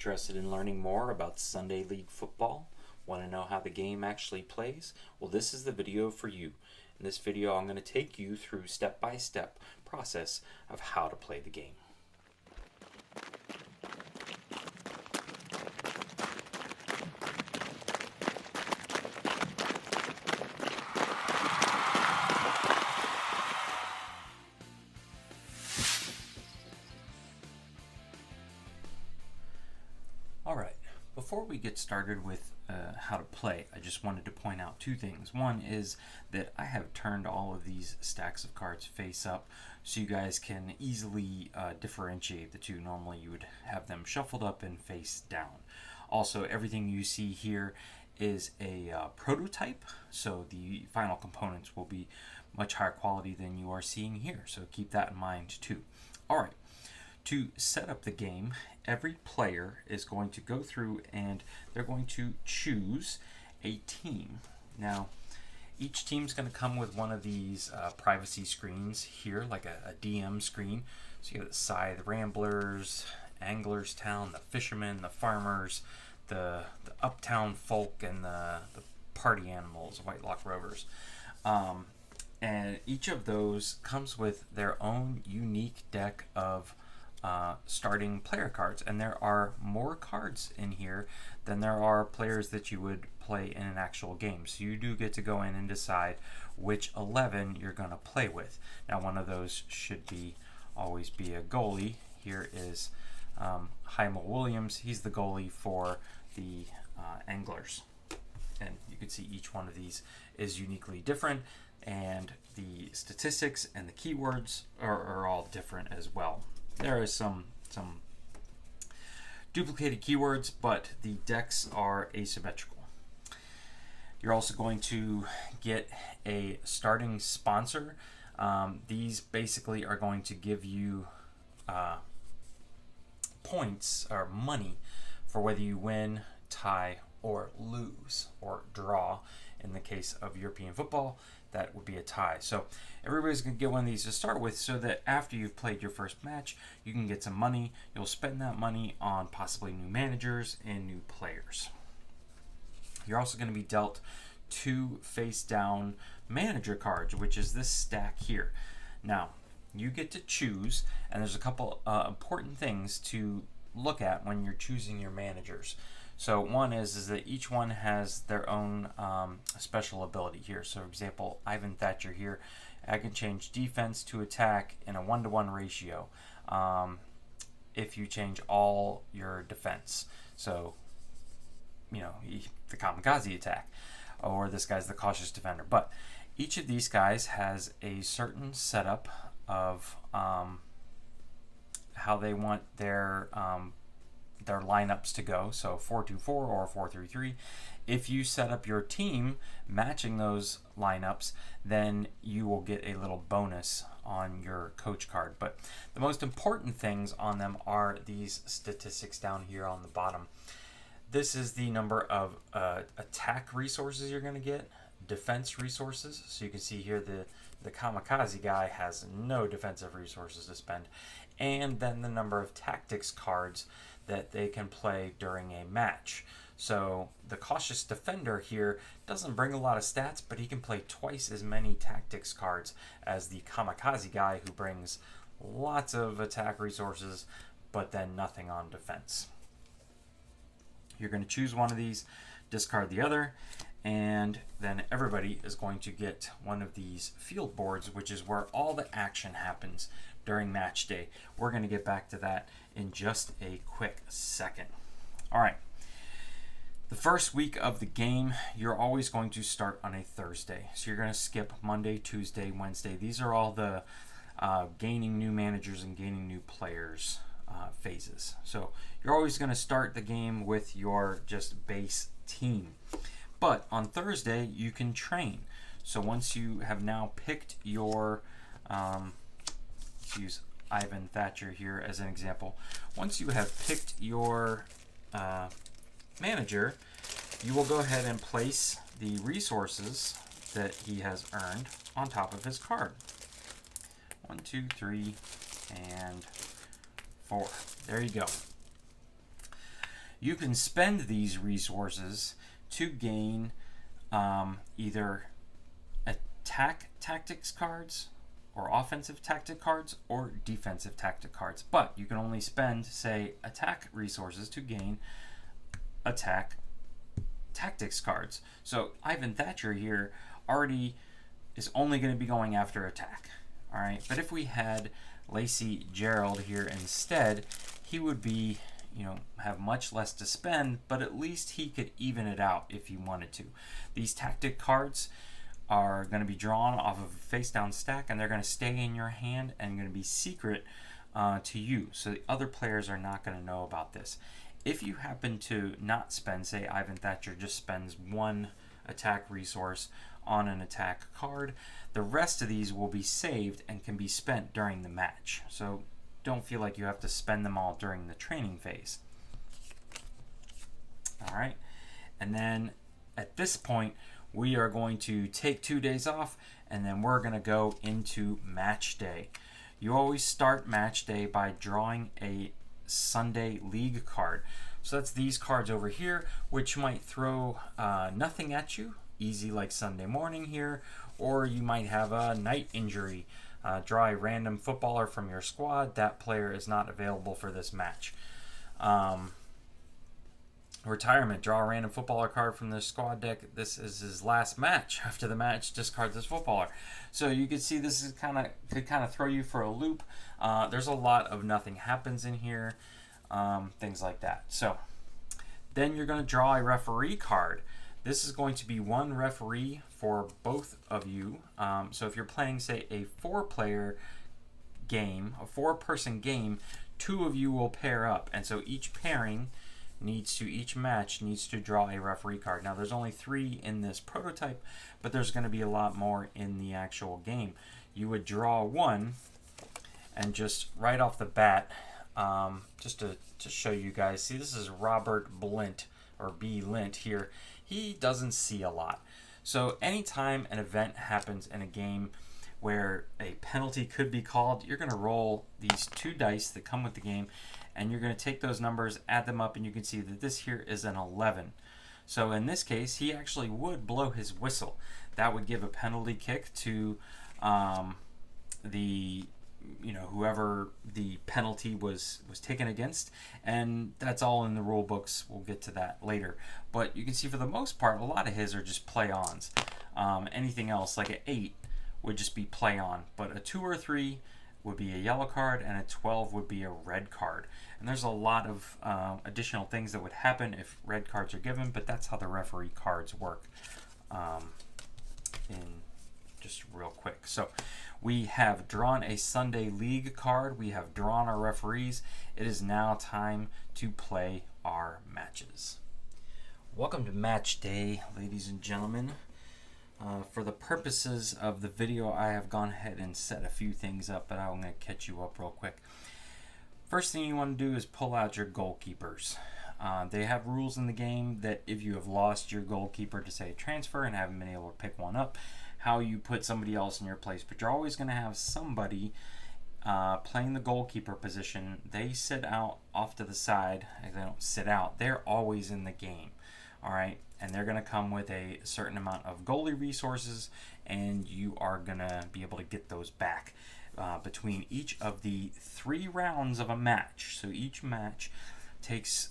Interested in learning more about Sunday League football? Want to know how the game actually plays? Well, this is the video for you. In this video, I'm going to take you through step-by-step process of how to play the game. Alright, before we get started with how to play, I just wanted to point out two things. One is that I have turned all of these stacks of cards face up so you guys can easily differentiate the two. Normally you would have them shuffled up and face down. Also, everything you see here is a prototype, so the final components will be much higher quality than you are seeing here, so keep that in mind too. Alright. To set up the game, every player is going to go through and they're going to choose a team. Now, each team's going to come with one of these privacy screens here, like a DM screen. So you have the Scythe Ramblers, Anglers Town, the Fishermen, the Farmers, the Uptown Folk, and the Party Animals, Whitelock Rovers. And each of those comes with their own unique deck of starting player cards, and there are more cards in here than there are players that you would play in an actual game, so you do get to go in and decide which 11 you're going to play with. Now, one of those should always be a goalie. Here is Jaime Williams. He's the goalie for the Anglers, and you can see each one of these is uniquely different, and the statistics and the keywords are all different as well. There is some duplicated keywords, but the decks are asymmetrical. You're also going to get a starting sponsor. These basically are going to give you points or money for whether you win, tie, or lose, or draw. In the case of European football, that would be a tie. So everybody's going to get one of these to start with, so that after you've played your first match, you can get some money. You'll spend that money on possibly new managers and new players. You're also going to be dealt 2 face-down manager cards, which is this stack here. Now, you get to choose, and there's a couple important things to look at when you're choosing your managers. So one is that each one has their own special ability here. So for example, Ivan Thatcher here, I can change defense to attack in a 1-to-1 ratio if you change all your defense. So, you know, the kamikaze attack, or this guy's the cautious defender. But each of these guys has a certain setup of how they want their lineups to go. So 4-2-4 or 4-3-3. If you set up your team matching those lineups, then you will get a little bonus on your coach card. But the most important things on them are these statistics down here on the bottom. This is the number of attack resources you're going to get, defense resources. So you can see here the kamikaze guy has no defensive resources to spend, and then the number of tactics cards that they can play during a match. So the cautious defender here doesn't bring a lot of stats, but he can play twice as many tactics cards as the kamikaze guy, who brings lots of attack resources but then nothing on defense. You're going to choose one of these, discard the other, and then everybody is going to get one of these field boards, which is where all the action happens during match day. We're going to get back to that in just a quick second. All right. The first week of the game, you're always going to start on a Thursday. So you're going to skip Monday, Tuesday, Wednesday. These are all the gaining new managers and gaining new players phases. So you're always going to start the game with your just base team. But on Thursday, you can train. So once you have now picked your, let's use Ivan Thatcher here as an example. Once you have picked your manager, you will go ahead and place the resources that he has earned on top of his card. 1, 2, 3, and 4. There you go. You can spend these resources to gain either attack tactics cards or offensive tactic cards or defensive tactic cards. But you can only spend, say, attack resources to gain attack tactics cards. So Ivan Thatcher here already is only going to be going after attack. All right, but if we had Lacey Gerald here instead, he would be, have much less to spend, but at least he could even it out if he wanted to. These tactic cards are going to be drawn off of a face down stack, and they're going to stay in your hand and going to be secret to you. So the other players are not going to know about this. If you happen to not spend, say Ivan Thatcher just spends one attack resource on an attack card, the rest of these will be saved and can be spent during the match. So don't feel like you have to spend them all during the training phase. All right, and then at this point we are going to take 2 days off, and then we're going to go into match day. You always start match day by drawing a Sunday League card. So that's these cards over here, which might throw nothing at you, easy like Sunday morning here, or you might have a night injury. Draw a random footballer from your squad. That player is not available for this match. Retirement. Draw a random footballer card from the squad deck. This is his last match. After the match, discard this footballer. So you can see this is could kind of throw you for a loop. There's a lot of nothing happens in here, things like that. So then you're going to draw a referee card. This is going to be one referee for both of you. So if you're playing, say, a 4-player game, a 4-person game, 2 of you will pair up, and so each match needs to draw a referee card. Now there's only 3 in this prototype, but there's going to be a lot more in the actual game. You would draw one, and just right off the bat, just to show you guys, see, this is Robert Blint, or B. Lint here. He doesn't see a lot. So anytime an event happens in a game where a penalty could be called, you're going to roll these 2 dice that come with the game, and you're going to take those numbers, add them up, and you can see that this here is an 11. So in this case, he actually would blow his whistle. That would give a penalty kick to whoever the penalty was taken against, and that's all in the rule books. We'll get to that later. But you can see for the most part, a lot of his are just play-ons. Anything else, like an 8, would just be play-on. But a 2 or 3 would be a yellow card, and a 12 would be a red card. And there's a lot of additional things that would happen if red cards are given, but that's how the referee cards work. In just real quick. So we have drawn a Sunday League card. We have drawn our referees. It is now time to play our matches. Welcome to match day, ladies and gentlemen. For the purposes of the video, I have gone ahead and set a few things up, but I'm going to catch you up real quick. First thing you want to do is pull out your goalkeepers. They have rules in the game that if you have lost your goalkeeper to, say, transfer and haven't been able to pick one up, how you put somebody else in your place. But you're always going to have somebody playing the goalkeeper position. They sit out off to the side. They don't sit out. They're always in the game. All right, and they're going to come with a certain amount of goalie resources, and you are going to be able to get those back between each of the 3 rounds of a match. So each match takes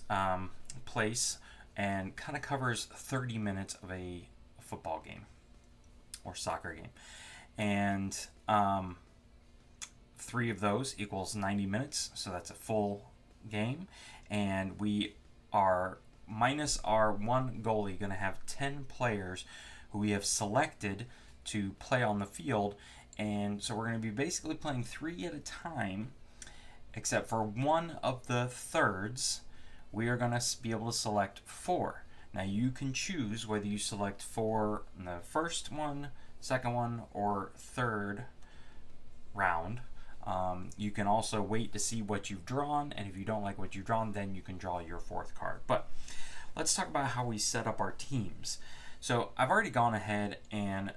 place and kind of covers 30 minutes of a football game or soccer game. And 3 of those equals 90 minutes, so that's a full game. And we are, minus our 1 goalie, going to have 10 players who we have selected to play on the field. And so we're going to be basically playing 3 at a time, except for one of the thirds, we are going to be able to select 4. Now you can choose whether you select 4 in the first one, second one, or third round. You can also wait to see what you've drawn, and if you don't like what you've drawn, then you can draw your 4th card. But let's talk about how we set up our teams. So I've already gone ahead and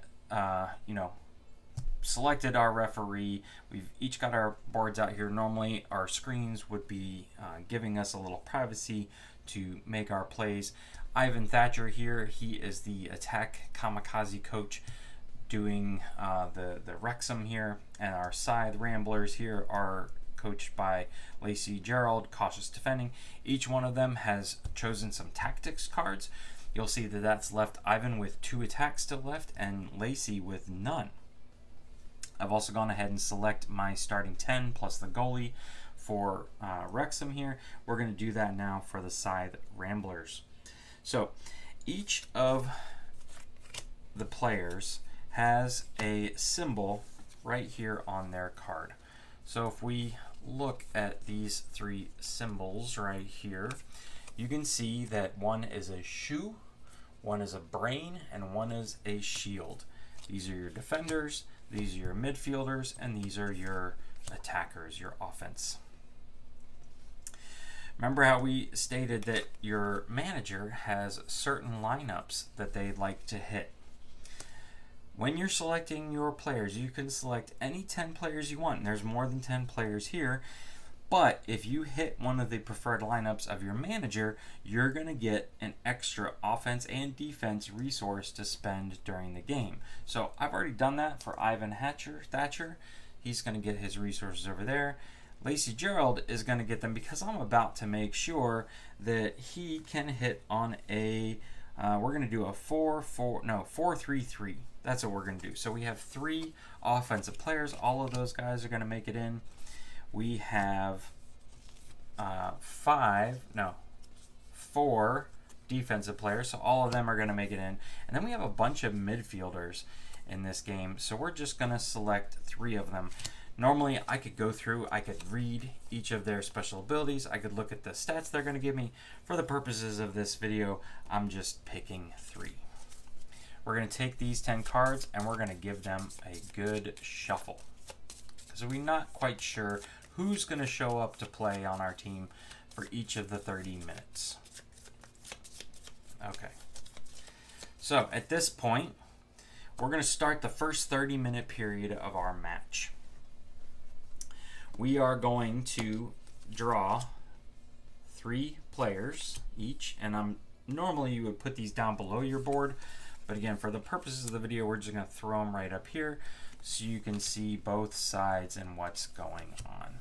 selected our referee. We've each got our boards out here. Normally our screens would be giving us a little privacy to make our plays. Ivan Thatcher here, he is the attack kamikaze coach doing the Wrexham here, and our scythe ramblers here are coached by Lacey Gerald, cautious defending. Each one of them has chosen some tactics cards. You'll see that that's left Ivan with 2 attacks still left and Lacey with none. I've also gone ahead and select my starting 10 plus the goalie for Wrexham here. We're going to do that now for the scythe ramblers. So each of the players has a symbol right here on their card. So if we look at these 3 symbols right here, you can see that one is a shoe, one is a brain, and one is a shield. These are your defenders, these are your midfielders, and these are your attackers, your offense. Remember how we stated that your manager has certain lineups that they'd like to hit. When you're selecting your players, you can select any 10 players you want. And there's more than 10 players here. But if you hit one of the preferred lineups of your manager, you're going to get an extra offense and defense resource to spend during the game. So I've already done that for Ivan Thatcher. He's going to get his resources over there. Lacey Gerald is going to get them because I'm about to make sure that he can hit on a, we're going to do a 4-3-3. That's what we're going to do. So we have 3 offensive players. All of those guys are going to make it in. We have 4 defensive players, so all of them are going to make it in. And then we have a bunch of midfielders in this game, so we're just going to select 3 of them. Normally, I could go through, I could read each of their special abilities, I could look at the stats they're going to give me. For the purposes of this video, I'm just picking 3. We're going to take these 10 cards and we're going to give them a good shuffle. So we're not quite sure who's going to show up to play on our team for each of the 30 minutes. Okay. So at this point, we're going to start the first 30-minute period of our match. We are going to draw 3 players each, and normally you would put these down below your board, but again, for the purposes of the video, we're just going to throw them right up here so you can see both sides and what's going on.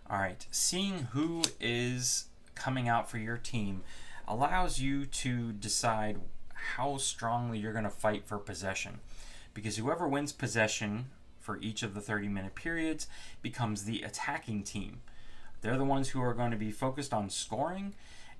All right, seeing who is coming out for your team allows you to decide how strongly you're going to fight for possession, because whoever wins possession for each of the 30-minute periods becomes the attacking team. They're the ones who are going to be focused on scoring,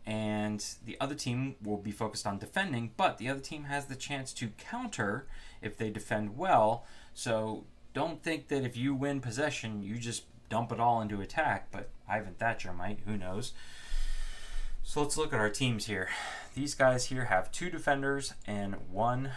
and the other team will be focused on defending, but the other team has the chance to counter if they defend well. So don't think that if you win possession, you just dump it all into attack, but Ivan Thatcher might, who knows. So let's look at our teams here. These guys here have 2 defenders and 1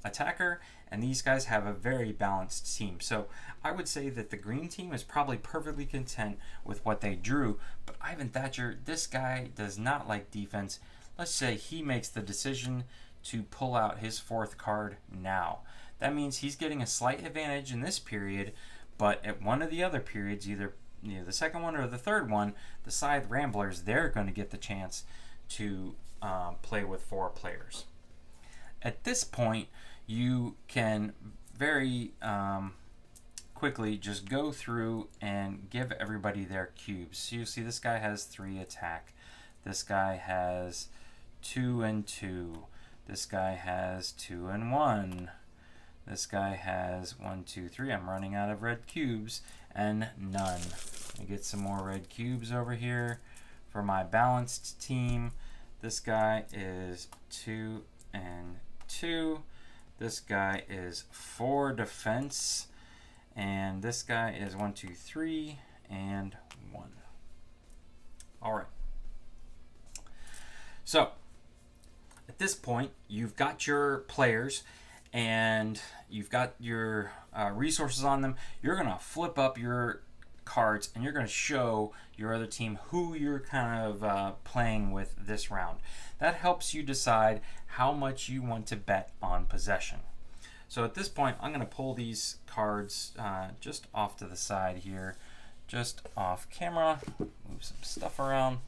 attacker, and these guys have a very balanced team. So I would say that the green team is probably perfectly content with what they drew, but Ivan Thatcher, this guy does not like defense. Let's say he makes the decision to pull out his 4th card now. That means he's getting a slight advantage in this period, but at one of the other periods, either the second one or the third one, the Scythe Ramblers, they're going to get the chance to play with 4 players. At this point, you can very quickly just go through and give everybody their cubes. So you see this guy has 3 attack. This guy has 2 and 2. This guy has 2 and 1. This guy has 1, 2, 3. I'm running out of red cubes and none. Let me get some more red cubes over here for my balanced team. This guy is 2 and 2. This guy is 4 defense. And this guy is 1, 2, 3 and 1. All right. So at this point, you've got your players and you've got your resources on them. You're going to flip up your cards and you're going to show your other team who you're kind of playing with this round. That helps you decide how much you want to bet on possession. So at this point, I'm going to pull these cards just off to the side here, just off camera, move some stuff around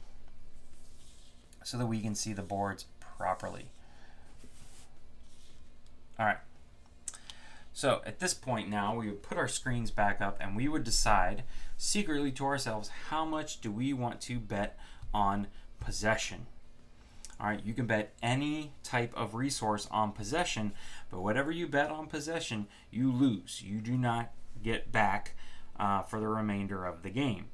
so that we can see the boards properly. All right. So at this point now, we would put our screens back up and we would decide secretly to ourselves, how much do we want to bet on possession? All right, you can bet any type of resource on possession, but whatever you bet on possession, you lose. You do not get back for the remainder of the game.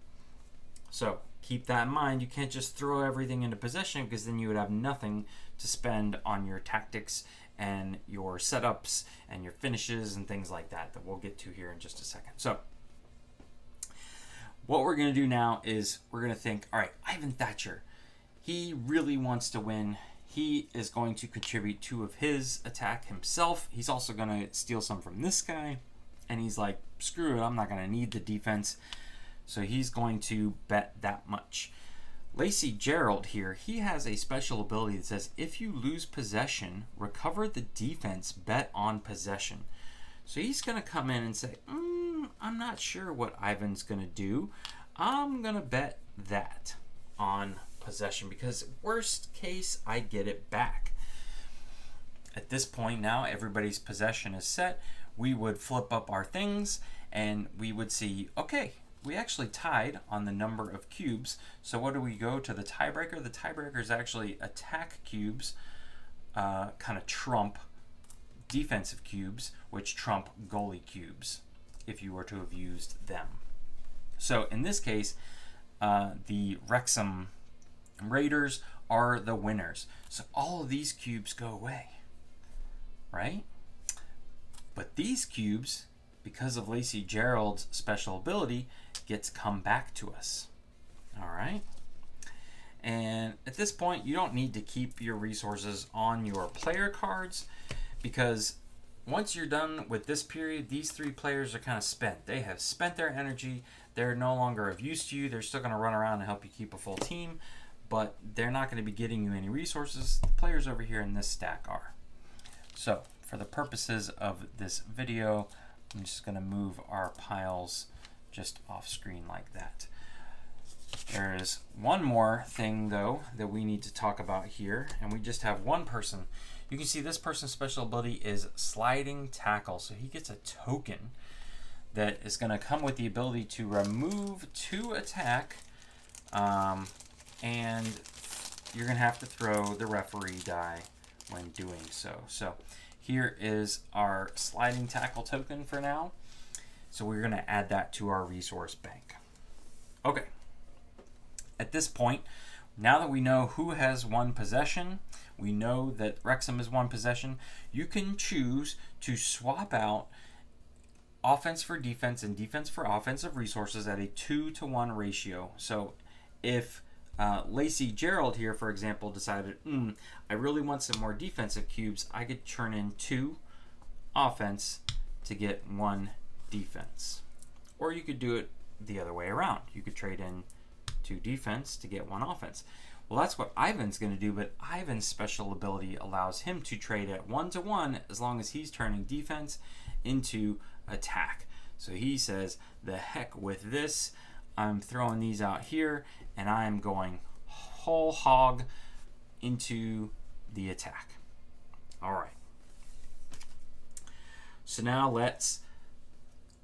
So keep that in mind. You can't just throw everything into possession, because then you would have nothing to spend on your tactics and your setups and your finishes and things like that we'll get to here in just a second. So what we're going to do now is we're going to think, all right, Ivan Thatcher, he really wants to win. He is going to contribute 2 of his attack himself. He's also going to steal some from this guy. And he's like, screw it, I'm not going to need the defense. So he's going to bet that much. Lacey Gerald here, he has a special ability that says, if you lose possession, recover the defense bet on possession. So he's going to come in and say, I'm not sure what Ivan's going to do. I'm going to bet that on possession, because worst case, I get it back. At this point now, everybody's possession is set. We would flip up our things and we would see, okay, we actually tied on the number of cubes. So what do we go to the tiebreaker? The tiebreaker is actually attack cubes kind of trump defensive cubes, which trump goalie cubes if you were to have used them. So in this case, the Wrexham Raiders are the winners. So all of these cubes go away, right? But these cubes, because of Lacey Gerald's special ability, gets come back to us. All right. And at this point, you don't need to keep your resources on your player cards, because once you're done with this period, these 3 players are kind of spent. They have spent their energy. They're no longer of use to you. They're still going to run around and help you keep a full team, but they're not going to be getting you any resources. The players over here in this stack are. So for the purposes of this video, I'm just going to move our piles just off screen like that. There is one more thing, though, that we need to talk about here, and we just have one person. You can see this person's special ability is sliding tackle, so he gets a token that is going to come with the ability to remove 2 attack, and you're going to have to throw the referee die when doing so. So here is our sliding tackle token for now. So we're going to add that to our resource bank. Okay. At this point, now that we know who has 1 possession, we know that Wrexham has 1 possession, you can choose to swap out offense for defense and defense for offensive resources at a 2-to-1 ratio. So if Lacey Gerald here, for example, decided, I really want some more defensive cubes, I could turn in 2 offense to get 1 defense. Or you could do it the other way around. You could trade in 2 defense to get 1 offense. Well, that's what Ivan's going to do, but Ivan's special ability allows him to trade at 1-to-1 as long as he's turning defense into attack. So he says, the heck with this. I'm throwing these out here, and I'm going whole hog into the attack. All right. So now let's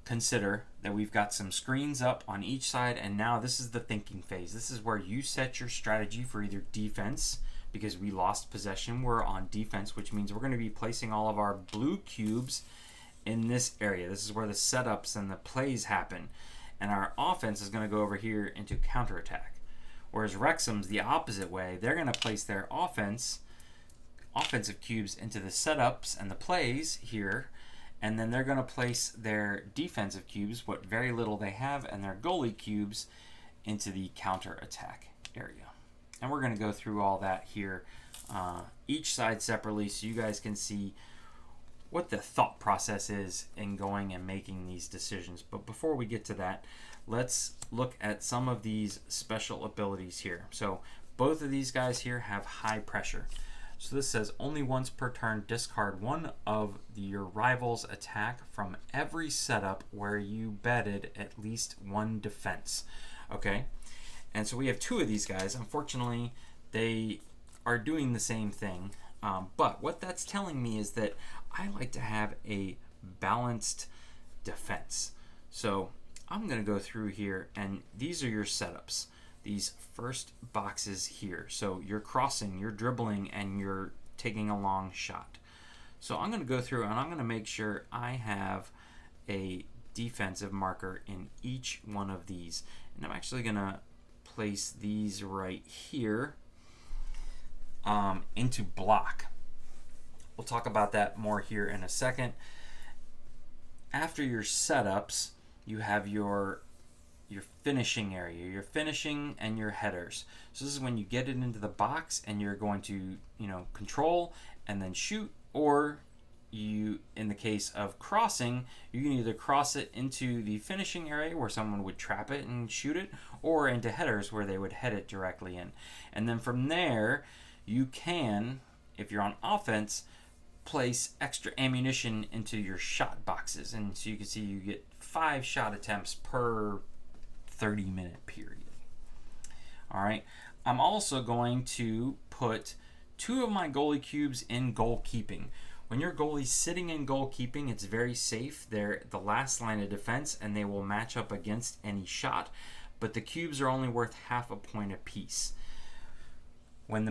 consider that we've got some screens up on each side, and now this is the thinking phase. This is where you set your strategy for either defense, because we lost possession, we're on defense, which means we're going to be placing all of our blue cubes in this area. This is where the setups and the plays happen, and our offense is going to go over here into counterattack. Whereas Wrexham's the opposite way. They're going to place their offensive cubes into the setups and the plays here, and then they're going to place their defensive cubes, what very little they have, and their goalie cubes into the counterattack area. And we're going to go through all that here, each side separately, so you guys can see what the thought process is in going and making these decisions. But before we get to that, let's look at some of these special abilities here. So both of these guys here have high pressure. So this says only once per turn discard one of your rival's attack from every setup where you betted at least one defense. Okay, and so we have two of these guys. Unfortunately, they are doing the same thing. But what that's telling me is that I like to have a balanced defense. So I'm going to go through here, and these are your setups. These first boxes here. So you're crossing, you're dribbling, and you're taking a long shot. So I'm going to go through and I'm going to make sure I have a defensive marker in each one of these. And I'm actually going to place these right here into block. We'll talk about that more here in a second. After your setups, you have your finishing area, your finishing and your headers. So this is when you get it into the box and you're going to, control and then shoot, or you, in the case of crossing, you can either cross it into the finishing area where someone would trap it and shoot it, or into headers where they would head it directly in. And then from there, you can, if you're on offense, place extra ammunition into your shot boxes. And so you can see you get 5 shot attempts per 30-minute period. All right. I'm also going to put 2 of my goalie cubes in goalkeeping. When your goalie's sitting in goalkeeping, it's very safe. They're the last line of defense, and they will match up against any shot. But the cubes are only worth half a point apiece. When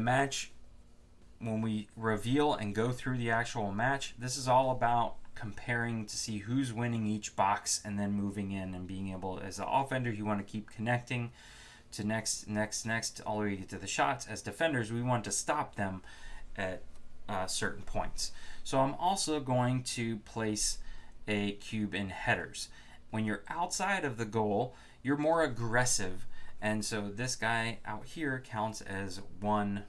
we reveal and go through the actual match, this is all about comparing to see who's winning each box and then moving in and being able, as an offender, you want to keep connecting to next, all the way to the shots. As defenders, we want to stop them at certain points. So I'm also going to place a cube in headers. When you're outside of the goal, you're more aggressive, and so this guy out here counts as 1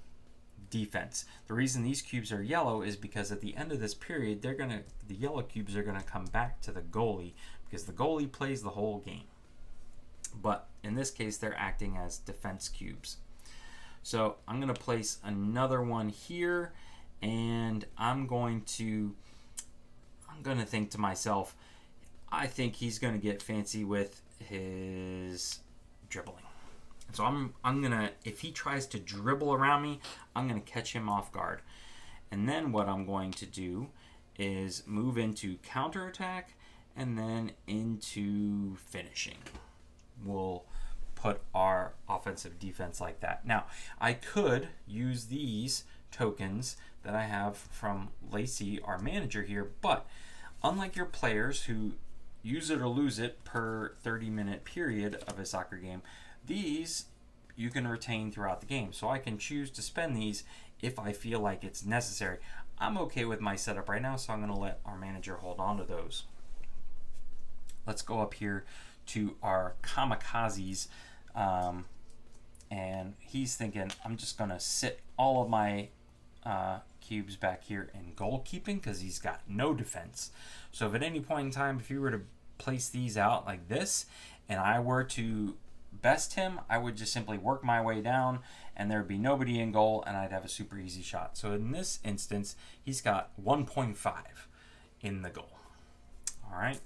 defense. The reason these cubes are yellow is because at the end of this period, the yellow cubes are going to come back to the goalie, because the goalie plays the whole game. But in this case, they're acting as defense cubes. So I'm going to place another one here, and I'm going to think to myself, I think he's going to get fancy with his dribbling. So I'm gonna, if he tries to dribble around me, I'm gonna catch him off guard. And then what I'm going to do is move into counterattack and then into finishing. We'll put our offensive defense like that. Now, I could use these tokens that I have from Lacey, our manager here, but unlike your players who use it or lose it per 30-minute period of a soccer game, these you can retain throughout the game. So I can choose to spend these if I feel like it's necessary. I'm okay with my setup right now, so I'm going to let our manager hold on to those. Let's go up here to our kamikazes. And he's thinking, I'm just going to sit all of my cubes back here in goalkeeping because he's got no defense. So if at any point in time, if you were to place these out like this and I were to best him, I would just simply work my way down and there'd be nobody in goal and I'd have a super easy shot. So in this instance, he's got 1.5 in the goal. All right.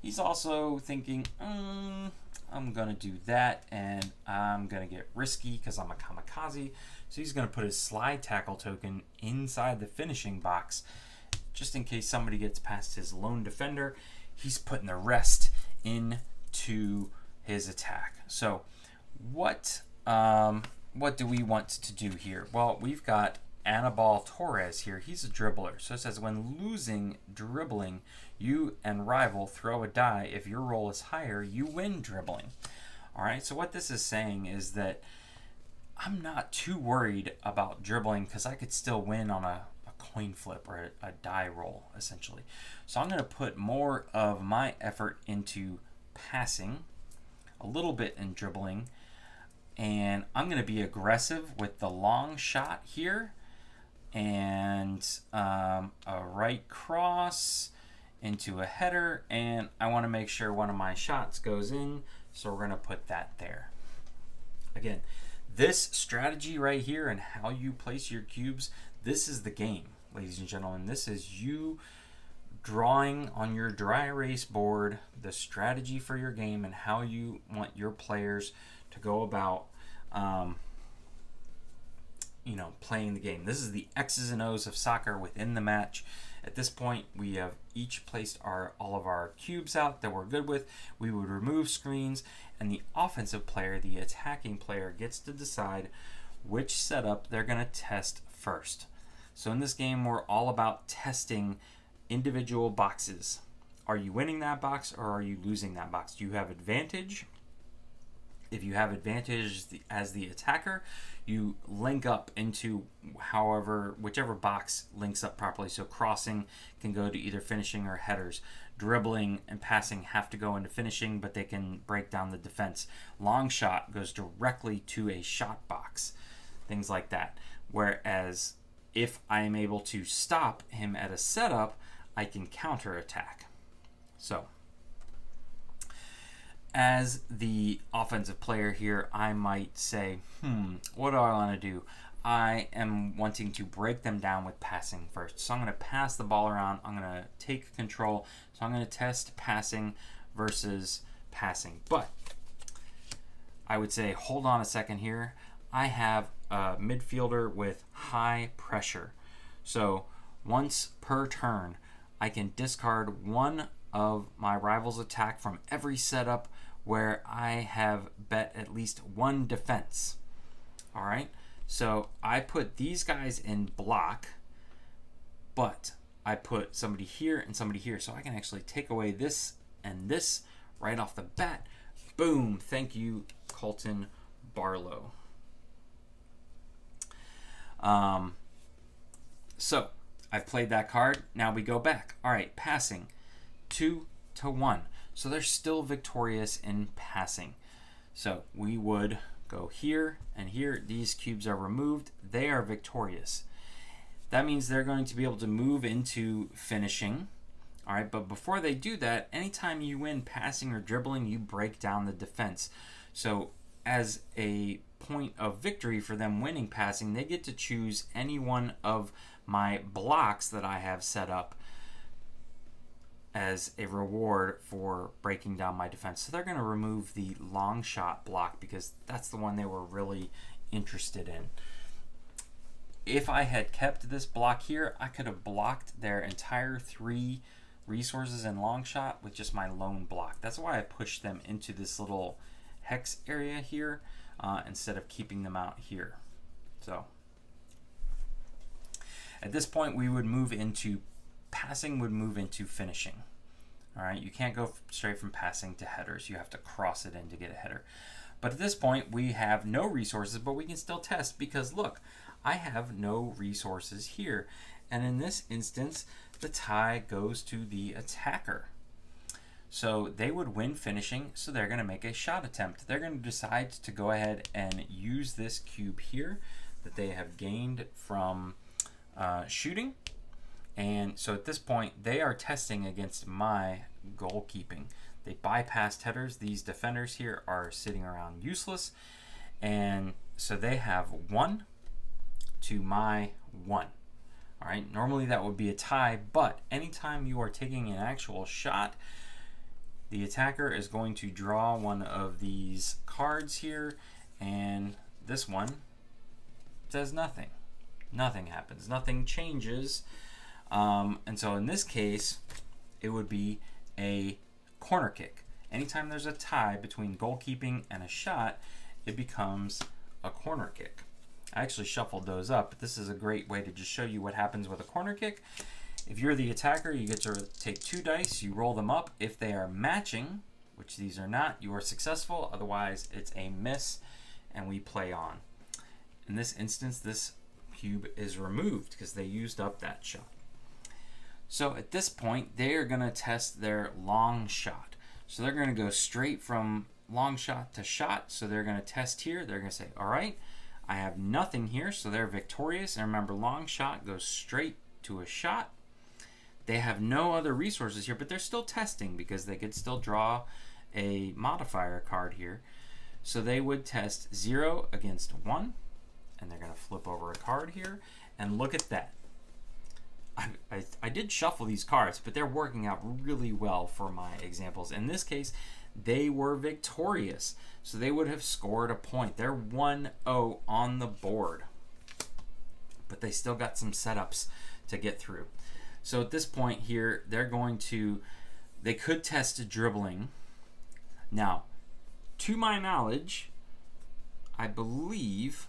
He's also thinking, I'm going to do that and I'm going to get risky because I'm a kamikaze. So he's going to put his slide tackle token inside the finishing box just in case somebody gets past his lone defender. He's putting the rest into his attack. So what do we want to do here? Well, we've got Anibal Torres here. He's a dribbler. So it says when losing dribbling, you and rival throw a die. If your roll is higher, you win dribbling. All right. So what this is saying is that I'm not too worried about dribbling because I could still win on a coin flip or a die roll, essentially. So I'm going to put more of my effort into passing, a little bit in dribbling, and I'm going to be aggressive with the long shot here and a right cross into a header, and I want to make sure one of my shots goes in, so we're going to put that there. Again, this strategy right here and how you place your cubes, This is the game, ladies and gentlemen. This is you drawing on your dry erase board the strategy for your game and how you want your players to go about playing the game. This is the X's and O's of soccer within the match. At this point, we have each placed all of our cubes out that we're good with. We would remove screens, and the offensive player, the attacking player, gets to decide which setup they're going to test first. So in this game, we're all about testing individual boxes. Are you winning that box or are you losing that box? Do you have advantage? If you have advantage as the attacker, you link up into whichever box links up properly. So crossing can go to either finishing or headers. Dribbling and passing have to go into finishing, but they can break down the defense. Long shot goes directly to a shot box. Things like that. Whereas if I am able to stop him at a setup, I can counter attack. So as the offensive player here, I might say, what do I want to do? I am wanting to break them down with passing first. So I'm going to pass the ball around. I'm going to take control. So I'm going to test passing versus passing. But I would say, hold on a second here. I have a midfielder with high pressure. So once per turn, I can discard one of my rival's attack from every setup where I have bet at least one defense. All right, so I put these guys in block, but I put somebody here and somebody here, so I can actually take away this and this right off the bat. Boom, thank you, Colton Barlow. So I've played that card. Now we go back. All right, passing 2-1. So they're still victorious in passing. So we would go here and here. These cubes are removed. They are victorious. That means they're going to be able to move into finishing. All right, but before they do that, anytime you win passing or dribbling, you break down the defense. So as a point of victory for them winning passing, they get to choose any one of my blocks that I have set up as a reward for breaking down my defense. So they're going to remove the long shot block because that's the one they were really interested in. If I had kept this block here, I could have blocked their entire 3 resources in long shot with just my lone block. That's why I pushed them into this little hex area here instead of keeping them out here. So at this point, we would move into passing, would move into finishing. All right, you can't go straight from passing to headers. You have to cross it in to get a header. But at this point, we have no resources, but we can still test because look, I have no resources here. And in this instance, the tie goes to the attacker. So they would win finishing, so they're going to make a shot attempt. They're going to decide to go ahead and use this cube here that they have gained from shooting. And so at this point, they are testing against my goalkeeping. They bypassed headers. These defenders here are sitting around useless. And so they have 1 to my 1. All right, normally that would be a tie, but anytime you are taking an actual shot, the attacker is going to draw one of these cards here, and this one does nothing. Nothing happens. Nothing changes. And so in this case, it would be a corner kick. Anytime there's a tie between goalkeeping and a shot, it becomes a corner kick. I actually shuffled those up, but this is a great way to just show you what happens with a corner kick. If you're the attacker, you get to take 2 dice, you roll them up. If they are matching, which these are not, you are successful. Otherwise, it's a miss, and we play on. In this instance, this cube is removed because they used up that shot. So at this point, they are going to test their long shot. So they're going to go straight from long shot to shot. So they're going to test here. They're going to say, all right, I have nothing here, so they're victorious. And remember, long shot goes straight to a shot. They have no other resources here, but they're still testing because they could still draw a modifier card here. So they would test 0 against 1 and they're going to flip over a card here. And look at that. I did shuffle these cards, but they're working out really well for my examples. In this case, they were victorious. So they would have scored a point. They're 1-0 on the board. But they still got some setups to get through. So at this point here, they could test dribbling. Now, to my knowledge, I believe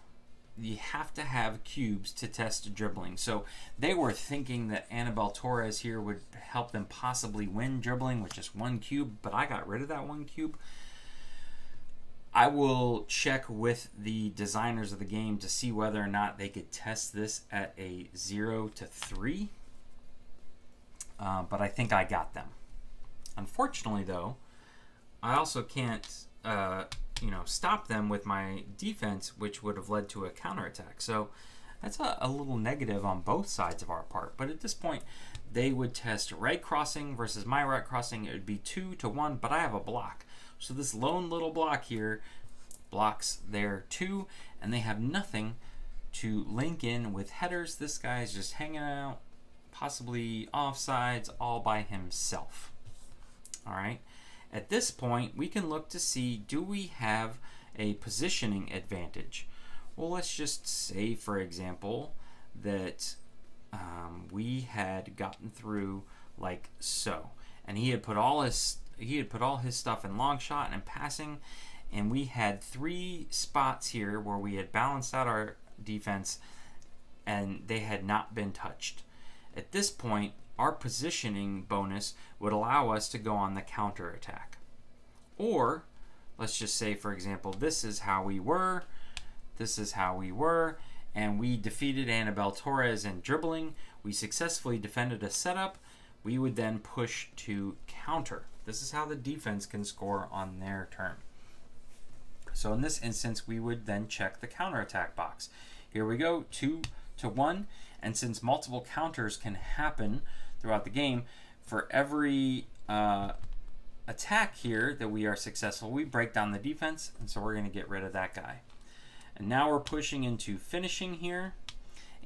you have to have cubes to test dribbling. So they were thinking that Annabelle Torres here would help them possibly win dribbling with just 1 cube, but I got rid of that 1 cube. I will check with the designers of the game to see whether or not they could test this at a 0 to 3. But I think I got them. Unfortunately, though, I also can't stop them with my defense, which would have led to a counterattack. So that's a little negative on both sides of our part. But at this point, they would test right crossing versus my right crossing. It would be 2 to 1, but I have a block. So this lone little block here blocks their 2, and they have nothing to link in with headers. This guy is just hanging out, possibly offsides, all by himself. All right. At this point, we can look to see, do we have a positioning advantage? Well, let's just say, for example, that we had gotten through like so, and he had put all his stuff in long shot and passing, and we had 3 spots here where we had balanced out our defense, and they had not been touched. At this point, our positioning bonus would allow us to go on the counter attack. Or, let's just say, for example, this is how we were, and we defeated Annabelle Torres in dribbling. We successfully defended a setup. We would then push to counter. This is how the defense can score on their turn. So in this instance, we would then check the counterattack box. Here we go, 2 to 1. And since multiple counters can happen throughout the game, for every attack here that we are successful, we break down the defense, and so we're going to get rid of that guy. And now we're pushing into finishing here,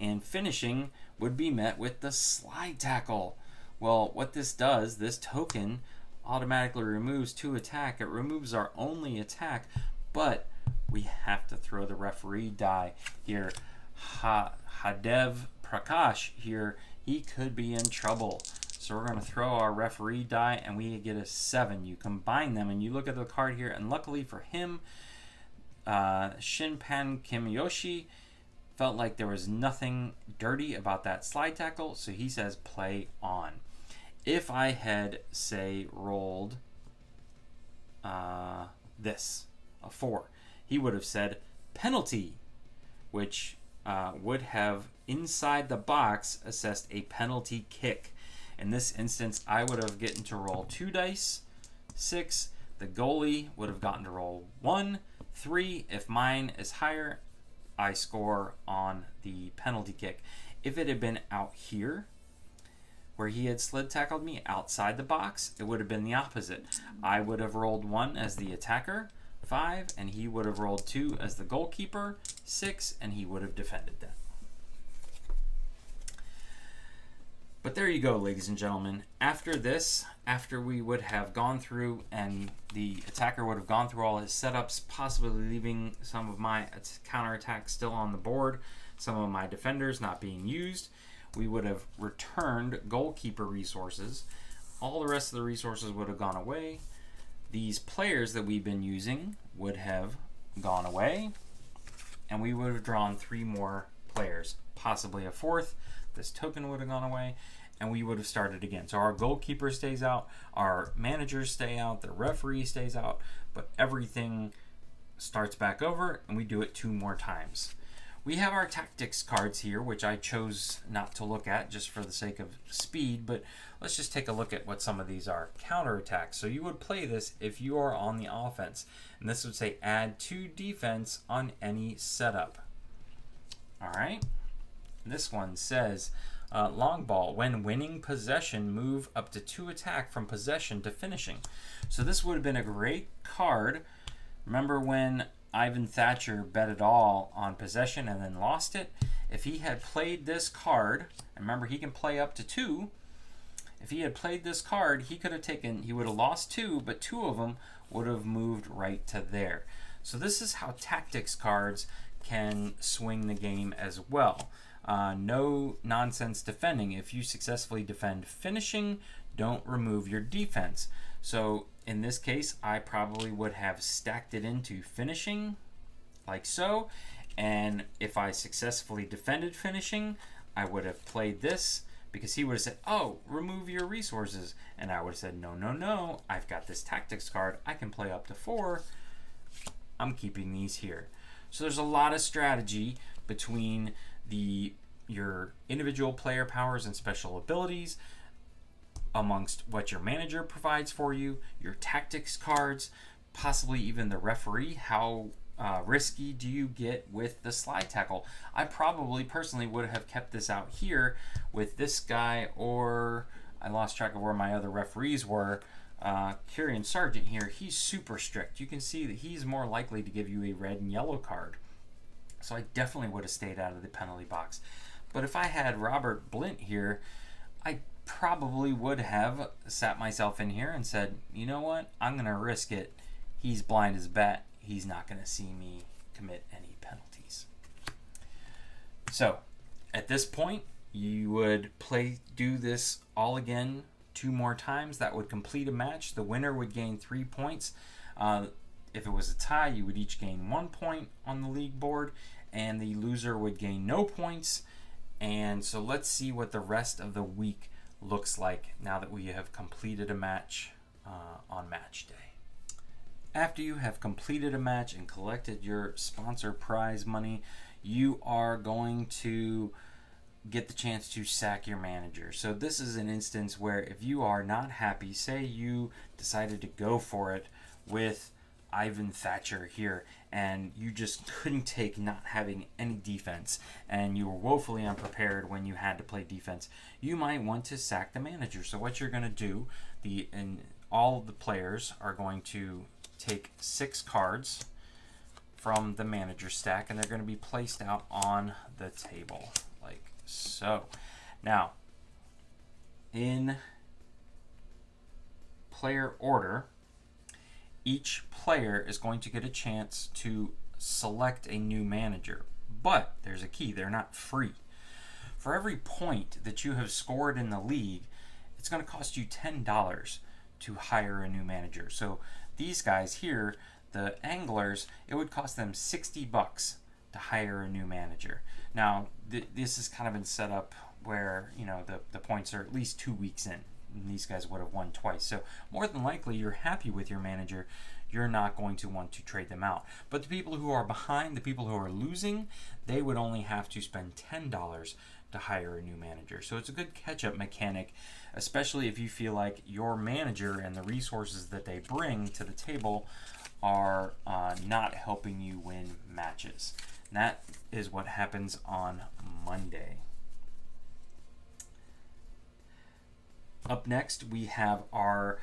and finishing would be met with the slide tackle. Well, what this does, this token automatically removes 2 attack. It removes our only attack, but we have to throw the referee die here. Hadev Prakash here, he could be in trouble. So we're going to throw our referee die, and we get a 7. You combine them, and you look at the card here, and luckily for him, Shinpan Kimiyoshi felt like there was nothing dirty about that slide tackle, so he says play on. If I had, say, rolled this, a 4, he would have said penalty, which would have, inside the box, assessed a penalty kick. In this instance, I would have gotten to roll 2 dice, 6. The goalie would have gotten to roll 1, 3. If mine is higher, I score on the penalty kick. If it had been out here, where he had slid tackled me outside the box, it would have been the opposite. I would have rolled 1 as the attacker, 5, and he would have rolled 2 as the goalkeeper, 6, and he would have defended that. But there you go, ladies and gentlemen. After this, after we would have gone through and the attacker would have gone through all his setups, possibly leaving some of my counterattacks still on the board, some of my defenders not being used, we would have returned goalkeeper resources. All the rest of the resources would have gone away. These players that we've been using would have gone away, and we would have drawn 3 more players, possibly a 4th. This token would have gone away, and we would have started again. So our goalkeeper stays out, our managers stay out, the referee stays out, but everything starts back over, and we do it 2 more times. We have our tactics cards here, which I chose not to look at just for the sake of speed, but let's just take a look at what some of these are. Counterattacks. So you would play this if you are on the offense, and this would say add 2 defense on any setup. All right. This one says, long ball, when winning possession, move up to 2 attack from possession to finishing. So this would have been a great card. Remember when Ivan Thatcher bet it all on possession and then lost it. If he had played this card, remember he can play up to 2. If he had played this card, he would have lost 2, but 2 of them would have moved right to there. So this is how tactics cards can swing the game as well. No nonsense defending. If you successfully defend finishing, don't remove your defense. So in this case, I probably would have stacked it into finishing, like so. And if I successfully defended finishing, I would have played this, because he would have said, oh, remove your resources. And I would have said, no, no, no, I've got this tactics card. I can play up to 4. I'm keeping these here. So there's a lot of strategy between your individual player powers and special abilities, amongst what your manager provides for you, your tactics cards, possibly even the referee. How risky do you get with the slide tackle? I probably personally would have kept this out here with this guy, or I lost track of where my other referees were. Kyrian Sargent here, he's super strict. You can see that he's more likely to give you a red and yellow card. So I definitely would have stayed out of the penalty box. But if I had Robert Blint here, I probably would have sat myself in here and said, you know what, I'm going to risk it. He's blind as a bat. He's not going to see me commit any penalties. So at this point, you would do this all again 2 more times. That would complete a match. The winner would gain 3 points. If it was a tie, you would each gain 1 point on the league board, and the loser would gain no points. And so let's see what the rest of the week looks like now that we have completed a match on match day. After you have completed a match and collected your sponsor prize money, you are going to get the chance to sack your manager. So this is an instance where if you are not happy, say you decided to go for it with Ivan Thatcher here, and you just couldn't take not having any defense, and you were woefully unprepared when you had to play defense, you might want to sack the manager. So what you're going to do, all of the players are going to take 6 cards from the manager stack, and they're going to be placed out on the table like so. Now, in player order, each player is going to get a chance to select a new manager. But there's a key, they're not free. For every point that you have scored in the league, it's going to cost you $10 to hire a new manager. So these guys here, the anglers, it would cost them $60 to hire a new manager. Now, this is kind of been set up where, the points are at least 2 weeks in. And these guys would have won twice. So more than likely, you're happy with your manager. You're not going to want to trade them out. But the people who are behind, the people who are losing, they would only have to spend $10 to hire a new manager. So it's a good catch-up mechanic, especially if you feel like your manager and the resources that they bring to the table are not helping you win matches. And that is what happens on Monday. Up next, we have our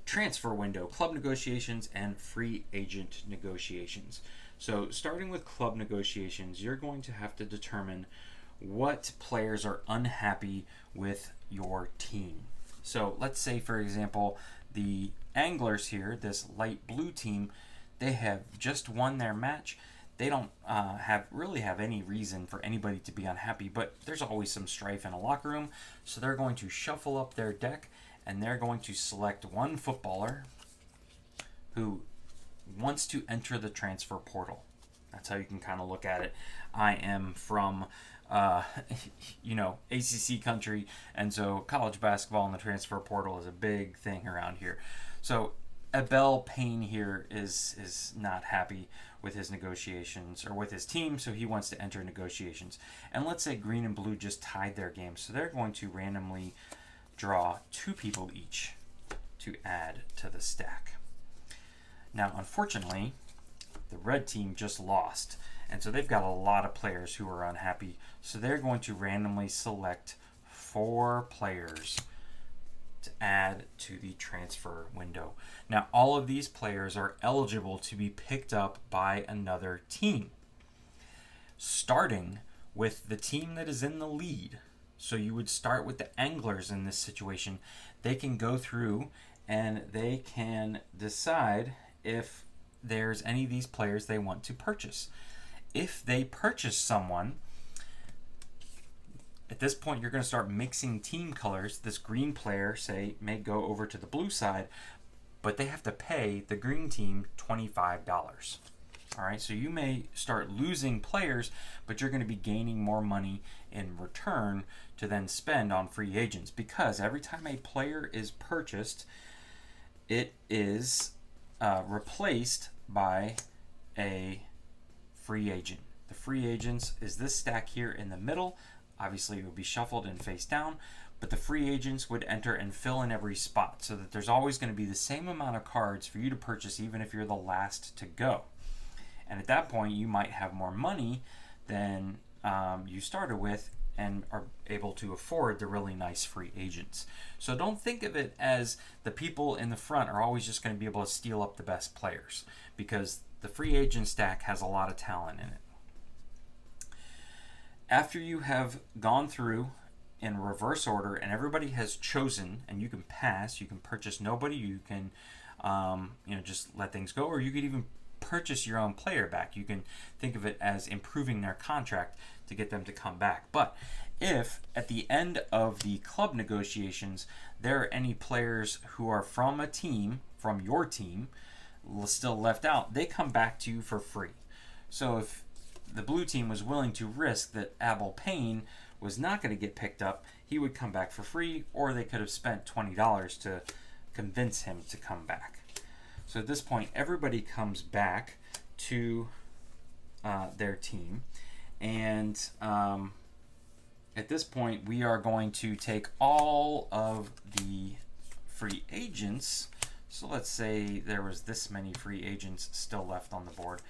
transfer window, club negotiations, and free agent negotiations. So starting with club negotiations, you're going to have to determine what players are unhappy with your team. So let's say, for example, the Anglers here, this light blue team, they have just won their match. They don't really have any reason for anybody to be unhappy, but there's always some strife in a locker room. So they're going to shuffle up their deck, and they're going to select one footballer who wants to enter the transfer portal. That's how you can kind of look at it. I am from, ACC country, and so college basketball and the transfer portal is a big thing around here. So Abel Payne here is not happy with his negotiations or with his team, so he wants to enter negotiations. And let's say green and blue just tied their game, so they're going to randomly draw 2 people each to add to the stack. Now, unfortunately, the red team just lost, and so they've got a lot of players who are unhappy, so they're going to randomly select 4 players to add to the transfer window. Now, all of these players are eligible to be picked up by another team, starting with the team that is in the lead. So you would start with the Anglers in this situation. They can go through and they can decide if there's any of these players they want to purchase. If they purchase someone, at this point you're going to start mixing team colors. This green player, say, may go over to the blue side, but they have to pay the green team $25. All right, so you may start losing players, but you're going to be gaining more money in return to then spend on free agents, because every time a player is purchased, it is replaced by a free agent. The free agents is this stack here in the middle. Obviously, it would be shuffled and face down, but the free agents would enter and fill in every spot, so that there's always going to be the same amount of cards for you to purchase, even if you're the last to go. And at that point, you might have more money than you started with and are able to afford the really nice free agents. So don't think of it as the people in the front are always just going to be able to steal up the best players, because the free agent stack has a lot of talent in it. After you have gone through in reverse order and everybody has chosen, and you can pass, you can purchase nobody, you can just let things go, or you could even purchase your own player back. You can think of it as improving their contract to get them to come back. But if at the end of the club negotiations there are any players who are from a team, from your team, still left out, they come back to you for free. So if the blue team was willing to risk that Abel Payne was not going to get picked up, he would come back for free, or they could have spent $20 to convince him to come back. So at this point, everybody comes back to their team. And at this point, we are going to take all of the free agents. So let's say there was this many free agents still left on the board.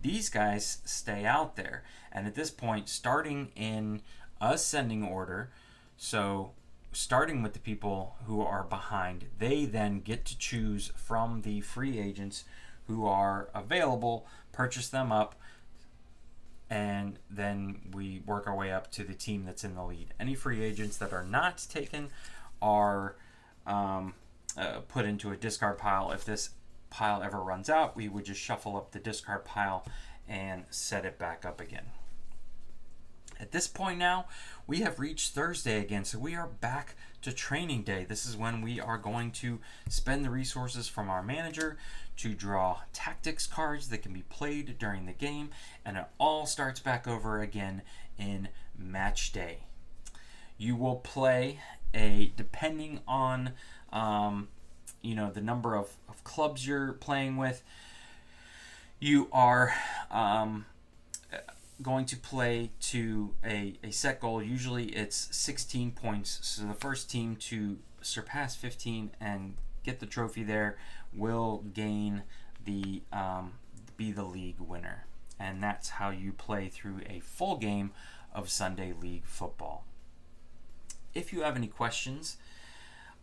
These guys stay out there. And at this point, starting in ascending order, so starting with the people who are behind, they then get to choose from the free agents who are available, purchase them up, and then we work our way up to the team that's in the lead. Any free agents that are not taken are put into a discard pile. If this pile ever runs out, we would just shuffle up the discard pile and set it back up again. At this point now, we have reached Thursday again, so we are back to training day. This is when we are going to spend the resources from our manager to draw tactics cards that can be played during the game, and it all starts back over again in match day. You will play depending on the number of clubs you're playing with, you are going to play to a set goal. Usually it's 16 points. So the first team to surpass 15 and get the trophy there will gain be the league winner. And that's how you play through a full game of Sunday League football. If you have any questions,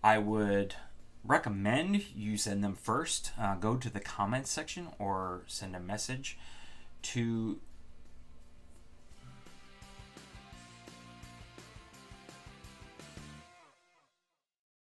I would recommend you send them first. Go to the comments section or send a message to